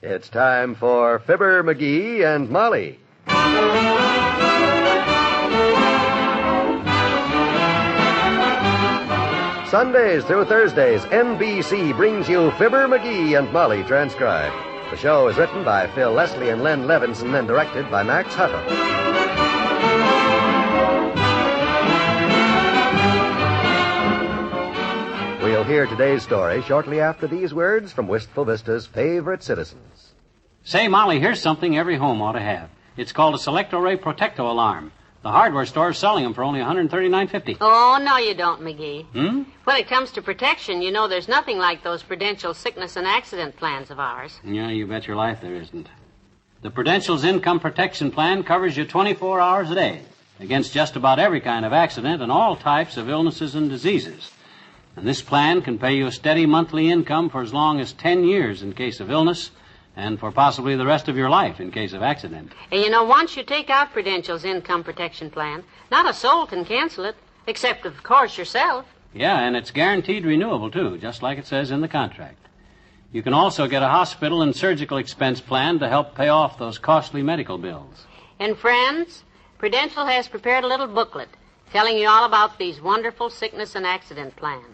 It's time for Fibber, McGee, and Molly. Sundays through Thursdays, NBC brings you Fibber, McGee, and Molly transcribed. The show is written by Phil Leslie and Len Levinson and directed by Max Hutto. We'll hear today's story shortly after these words from Wistful Vista's favorite citizens. Say, Molly, here's something every home ought to have. It's called a Selector-Ray Protecto alarm. The hardware store is selling them for only $139.50. Oh, no, you don't, McGee. When it comes to protection, you know there's nothing like those Prudential sickness and accident plans of ours. Yeah, you bet your life there isn't. The Prudential's Income Protection Plan covers you 24 hours a day against just about every kind of accident and all types of illnesses and diseases. And this plan can pay you a steady monthly income for as long as 10 years in case of illness and for possibly the rest of your life in case of accident. And you know, once you take out Prudential's Income Protection Plan, not a soul can cancel it, except, of course, yourself. Yeah, and it's guaranteed renewable, too, just like it says in the contract. You can also get a hospital and surgical expense plan to help pay off those costly medical bills. And friends, Prudential has prepared a little booklet telling you all about these wonderful sickness and accident plans.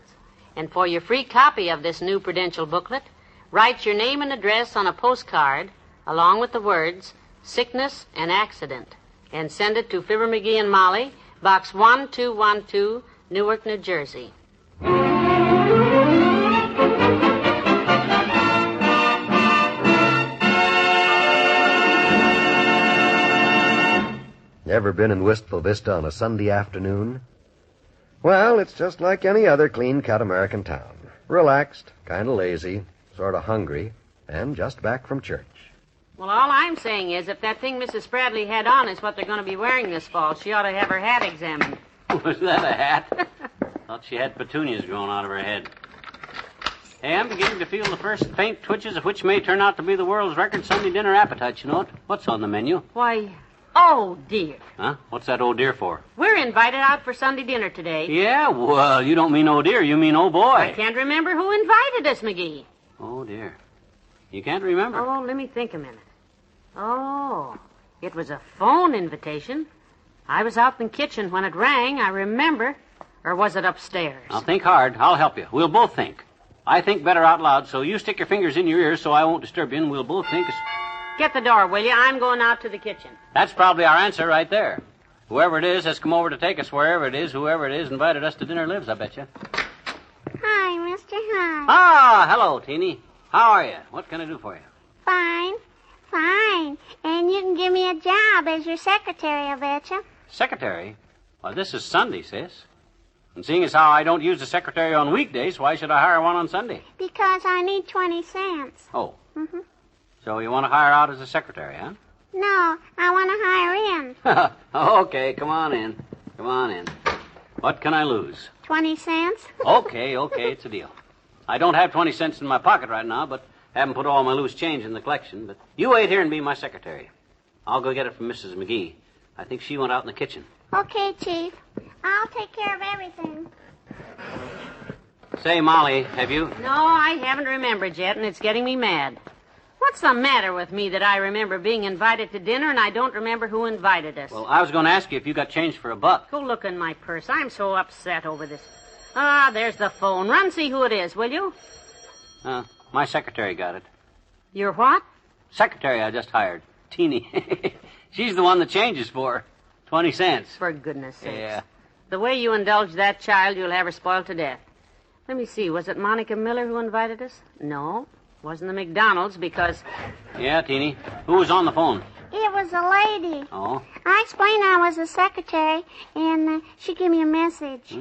And for your free copy of this new Prudential booklet, write your name and address on a postcard along with the words sickness and accident and send it to Fibber, McGee and Molly, Box 1212, Newark, New Jersey. Ever been in Wistful Vista on a Sunday afternoon? Well, it's just like any other clean-cut American town. Relaxed, kind of lazy, sort of hungry, and just back from church. Well, all I'm saying is if that thing Mrs. Spradley had on is what they're going to be wearing this fall, she ought to have her hat examined. Was that a hat? Thought she had petunias growing out of her head. Hey, I'm beginning to feel the first faint twitches of which may turn out to be the world's record Sunday dinner appetite, you know. What's on the menu? Why, oh, dear. Huh? What's that oh dear for? We're invited out for Sunday dinner today. Yeah, well, you don't mean oh dear, you mean oh boy. I can't remember who invited us, McGee. Oh, dear. You can't remember? Oh, let me think a minute. Oh, it was a phone invitation. I was out in the kitchen when it rang, I remember. Or was it upstairs? Now, think hard. I'll help you. We'll both think. I think better out loud, so you stick your fingers in your ears so I won't disturb you, and we'll both think... Get the door, will you? I'm going out to the kitchen. That's probably our answer right there. Whoever it is has come over to take us wherever it is. Whoever it is invited us to dinner lives, I bet you. Hi, Mr. Hunt. Ah, hello, Teeny. How are you? What can I do for you? Fine. Fine. And you can give me a job as your secretary, I bet you. Secretary? Well, this is Sunday, sis. And seeing as how I don't use a secretary on weekdays, why should I hire one on Sunday? Because I need 20 cents. Oh. Mm-hmm. So you want to hire out as a secretary, huh? No, I want to hire in. Okay, come on in. Come on in. What can I lose? 20 cents. Okay, it's a deal. I don't have 20 cents in my pocket right now, but haven't put all my loose change in the collection. But you wait here and be my secretary. I'll go get it from Mrs. McGee. I think she went out in the kitchen. Okay, Chief. I'll take care of everything. Say, Molly, have you... No, I haven't remembered yet, and it's getting me mad. What's the matter with me that I remember being invited to dinner and I don't remember who invited us? Well, I was going to ask you if you got change for $1. Go look in my purse. I'm so upset over this. Ah, there's the phone. Run see who it is, will you? My secretary got it. Your what? Secretary I just hired. Teeny. She's the one the change is for. 20 cents. For goodness sakes. Yeah. The way you indulge that child, you'll have her spoiled to death. Let me see. Was it Monica Miller who invited us? No. Wasn't the McDonald's because... Yeah, Teeny. Who was on the phone? It was a lady. Oh? I explained I was a secretary, and she gave me a message.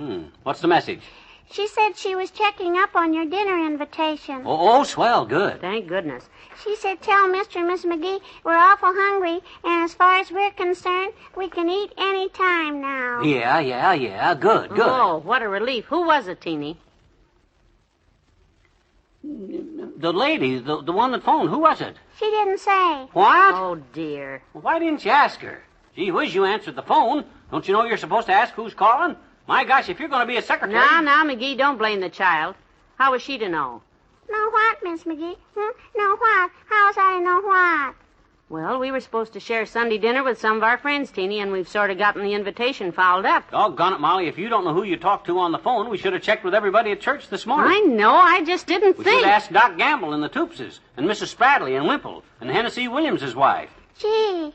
What's the message? She said she was checking up on your dinner invitation. Oh, swell. Good. Thank goodness. She said, tell Mr. and Miss McGee we're awful hungry, and as far as we're concerned, we can eat any time now. Yeah. Good. Oh, what a relief. Who was it, Teeny? The lady, the one that phoned. Who was it? She didn't say. What? Oh, dear. Well, why didn't you ask her? Gee whiz, you answered the phone. Don't you know you're supposed to ask who's calling? My gosh, if you're going to be a secretary... Now, McGee, don't blame the child. How was she to know? Know what, Miss McGee? No what? How suppose I know what? Well, we were supposed to share Sunday dinner with some of our friends, Teeny, and we've sort of gotten the invitation fouled up. Doggone it, Molly. If you don't know who you talked to on the phone, we should have checked with everybody at church this morning. I know. I just didn't We think. should have asked Doc Gamble and the Toopses, and Mrs. Spradley and Wimple, and Hennessy Williams' wife. Gee,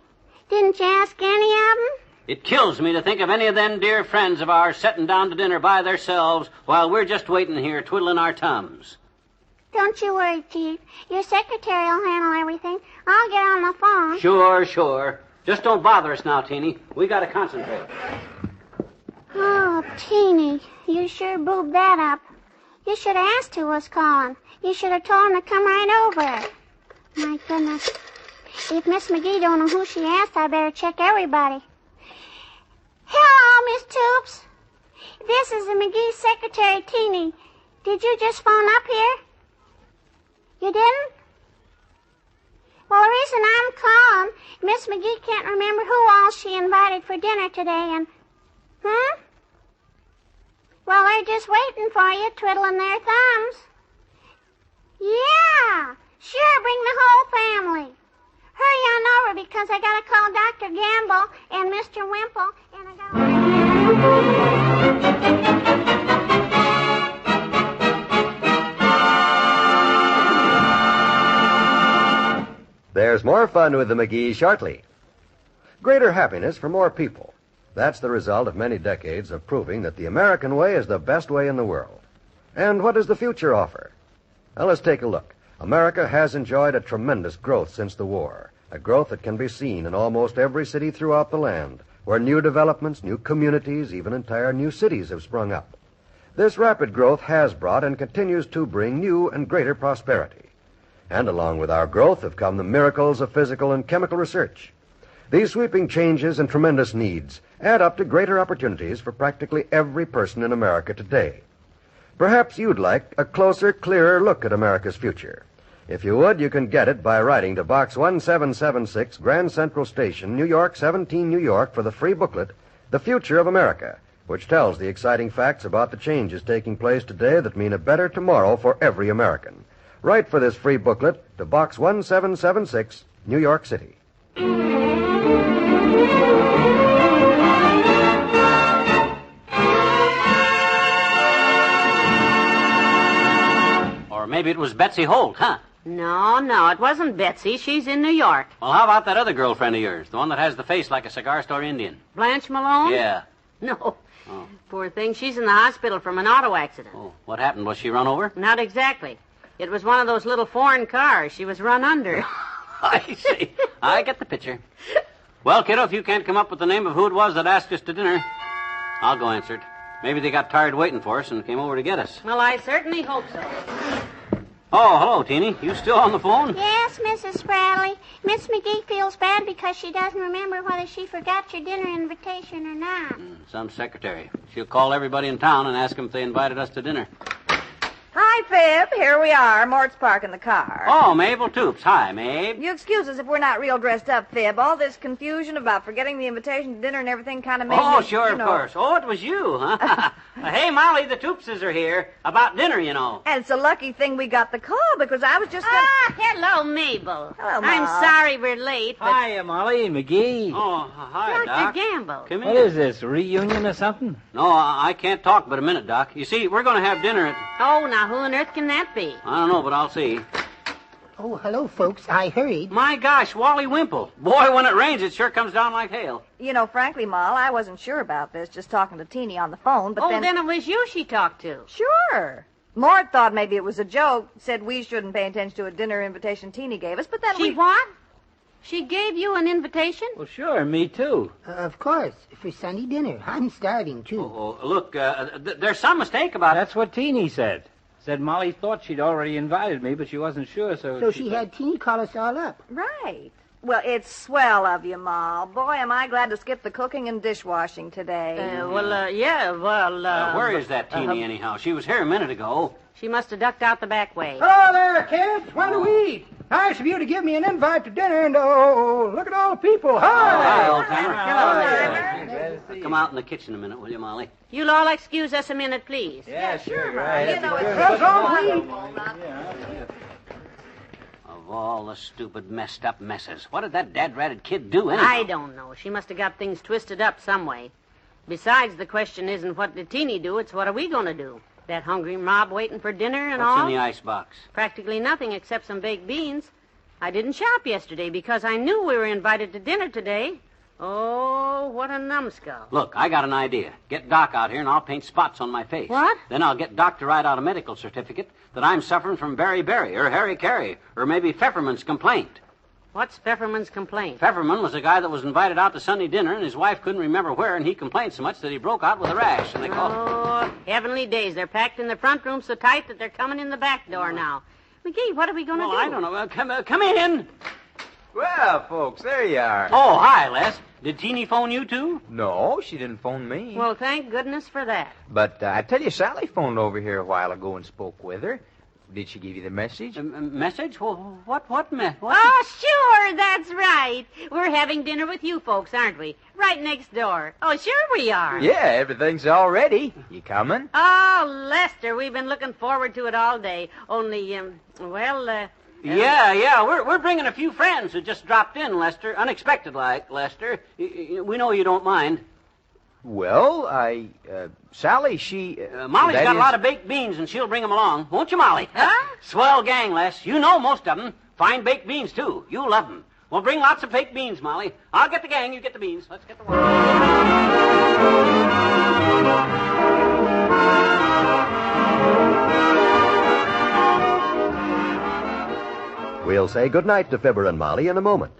didn't you ask any of them? It kills me to think of any of them dear friends of ours setting down to dinner by themselves while we're just waiting here twiddling our thumbs. Don't you worry, Chief. Your secretary will handle everything. I'll get on the phone. Sure. Just don't bother us now, Teeny. We gotta concentrate. Oh, Teeny, you sure boobed that up. You should have asked who was calling. You should have told him to come right over. My goodness. If Miss McGee don't know who she asked, I better check everybody. Hello, Miss Toops. This is the McGee secretary, Teeny. Did you just phone up here? You didn't? Well, the reason I'm calling, Miss McGee can't remember who all she invited for dinner today, and... Huh? Well, they're just waiting for you, twiddling their thumbs. Yeah, sure, bring the whole family. Hurry on over, because I gotta call Dr. Gamble and Mr. Wimple, and I gotta... There's more fun with the McGees shortly. Greater happiness for more people. That's the result of many decades of proving that the American way is the best way in the world. And what does the future offer? Well, let's take a look. America has enjoyed a tremendous growth since the war, a growth that can be seen in almost every city throughout the land, where new developments, new communities, even entire new cities have sprung up. This rapid growth has brought and continues to bring new and greater prosperity. And along with our growth have come the miracles of physical and chemical research. These sweeping changes and tremendous needs add up to greater opportunities for practically every person in America today. Perhaps you'd like a closer, clearer look at America's future. If you would, you can get it by writing to Box 1776, Grand Central Station, New York, 17 New York, for the free booklet, The Future of America, which tells the exciting facts about the changes taking place today that mean a better tomorrow for every American. Write for this free booklet to Box 1776, New York City. Or maybe it was Betsy Holt, huh? No, it wasn't Betsy. She's in New York. Well, how about that other girlfriend of yours, the one that has the face like a cigar store Indian? Blanche Malone? Yeah. No. Oh. Poor thing. She's in the hospital from an auto accident. Oh, what happened? Was she run over? Not exactly. It was one of those little foreign cars. She was run under. I see. I get the picture. Well, kiddo, if you can't come up with the name of who it was that asked us to dinner, I'll go answer it. Maybe they got tired waiting for us and came over to get us. Well, I certainly hope so. Oh, hello, Teeny. You still on the phone? Yes, Mrs. Spradley. Miss McGee feels bad because she doesn't remember whether she forgot your dinner invitation or not. Some secretary. She'll call everybody in town and ask them if they invited us to dinner. Hi, Fib. Here we are. Mort's parking the car. Oh, Mabel Toops. Hi, Mabe. You excuse us if we're not real dressed up, Fib. All this confusion about forgetting the invitation to dinner and everything kind of made me, Sure, of course. Oh, it was you, huh? Hey, Molly, the Toopses are here. About dinner, you know. And it's a lucky thing we got the call because I was just... Hello, Mabel. Hello, Ma. I'm sorry we're late, but... Hi, Molly, McGee. Oh, hi, Dr. Doc. Gamble. Come What in. is this, reunion or something? No, I can't talk but a minute, Doc. You see, we're going to have dinner at... Oh, now who on earth can that be? I don't know, but I'll see. Oh, hello, folks. I hurried. My gosh, Wally Wimple. Boy, when it rains, it sure comes down like hail. You know, frankly, Moll, I wasn't sure about this, just talking to Teeny on the phone, but then it was you she talked to. Sure. Mort thought maybe it was a joke, said we shouldn't pay attention to a dinner invitation Teeny gave us, but then She what? She gave you an invitation? Well, sure, me too. Of course, for Sunday dinner. I'm starving, too. Oh, look, there's some mistake about it. That's what Teeny said. Said Molly thought she'd already invited me, but she wasn't sure, So she had Teeny call us all up. Right. Well, it's swell of you, Moll. Boy, am I glad to skip the cooking and dishwashing today. Where is that Teeny, anyhow? She was here a minute ago. She must have ducked out the back way. Hello there, kids. When do we eat? Nice of you to give me an invite to dinner, and look at all the people. Hi, Hi. old timer. Hello, Come out in the kitchen a minute, will you, Molly? You'll all excuse us a minute, please. Yeah, sure, You know, it's That's all we eat. Of all the stupid, messed up messes. What did that dad-ratted kid do anyhow? I don't know. She must have got things twisted up some way. Besides, the question isn't what did Teeny do, it's what are we going to do? That hungry mob waiting for dinner and all? What's in the icebox? Practically nothing except some baked beans. I didn't shop yesterday because I knew we were invited to dinner today. Oh, what a numbskull. Look, I got an idea. Get Doc out here and I'll paint spots on my face. What? Then I'll get Doc to write out a medical certificate that I'm suffering from beriberi or Harry-Carry or maybe Pfefferman's complaint. What's Pfefferman's complaint? Pfefferman was a guy that was invited out to Sunday dinner and his wife couldn't remember where and he complained so much that he broke out with a rash and they called... Oh, heavenly days. They're packed in the front room so tight that they're coming in the back door now. McGee, what are we going to do? I don't know. Come in. Well, folks, there you are. Oh, hi, Les. Did Teeny phone you, too? No, she didn't phone me. Well, thank goodness for that. But I tell you, Sally phoned over here a while ago and spoke with her. Did she give you the message? Message? Well, what message? Oh, sure, that's right. We're having dinner with you folks, aren't we? Right next door. Oh, sure we are. Yeah, everything's all ready. You coming? Oh, Lester, we've been looking forward to it all day. Only, Yeah, we're bringing a few friends who just dropped in, Lester. Unexpected like, Lester. We know you don't mind. Well, Sally, she... Molly's got a lot of baked beans, and she'll bring them along. Won't you, Molly? Huh? Swell gang, Les. You know most of them. Fine baked beans, too. You'll love them. Well, bring lots of baked beans, Molly. I'll get the gang, you get the beans. Let's get the work. We'll say goodnight to Fibber and Molly in a moment.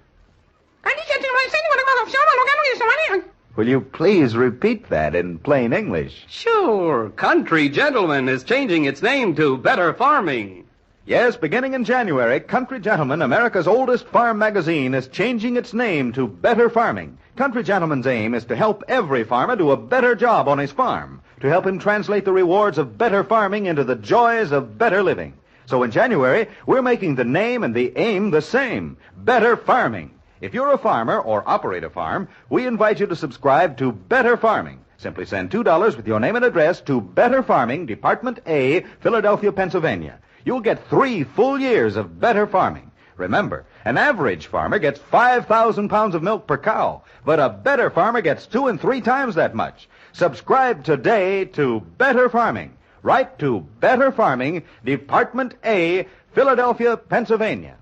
Will you please repeat that in plain English? Sure. Country Gentleman is changing its name to Better Farming. Yes, beginning in January, Country Gentleman, America's oldest farm magazine, is changing its name to Better Farming. Country Gentleman's aim is to help every farmer do a better job on his farm, to help him translate the rewards of better farming into the joys of better living. So in January, we're making the name and the aim the same, Better Farming. If you're a farmer or operate a farm, we invite you to subscribe to Better Farming. Simply send $2 with your name and address to Better Farming, Department A, Philadelphia, Pennsylvania. You'll get 3 full years of Better Farming. Remember, an average farmer gets 5,000 pounds of milk per cow, but a better farmer gets 2 and 3 times that much. Subscribe today to Better Farming. Write to Better Farming, Department A, Philadelphia, Pennsylvania.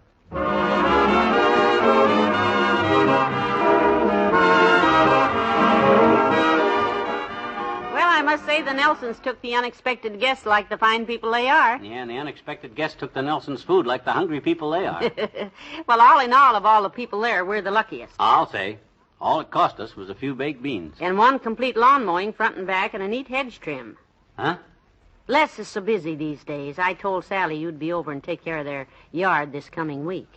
I must say the Nelsons took the unexpected guests like the fine people they are. Yeah, and the unexpected guests took the Nelsons' food like the hungry people they are. Well, all in all, of all the people there, we're the luckiest. I'll say. All it cost us was a few baked beans. And 1 complete lawn mowing front and back and a neat hedge trim. Huh? Les is so busy these days. I told Sally you'd be over and take care of their yard this coming week.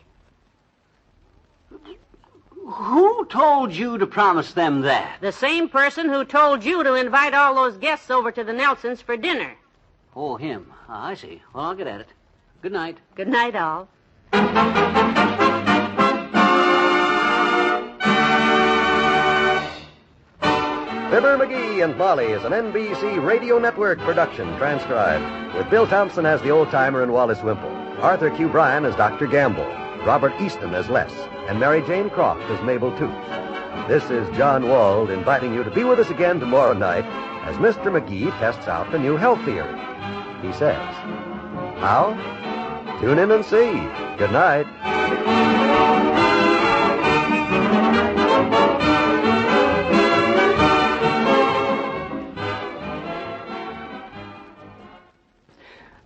Who told you to promise them that? The same person who told you to invite all those guests over to the Nelsons for dinner. Oh, him. I see. Well, I'll get at it. Good night. Good night, all. Fibber, McGee, and Molly is an NBC Radio Network production, transcribed, with Bill Thompson as the old-timer and Wallace Wimple, Arthur Q. Bryan as Dr. Gamble, Robert Easton as Les, and Mary Jane Croft as Mabel Toots. This is John Wald inviting you to be with us again tomorrow night as Mr. McGee tests out the new health theory. He says, how? Tune in and see. Good night.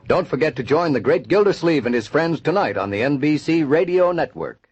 Don't forget to join the great Gildersleeve and his friends tonight on the NBC Radio Network.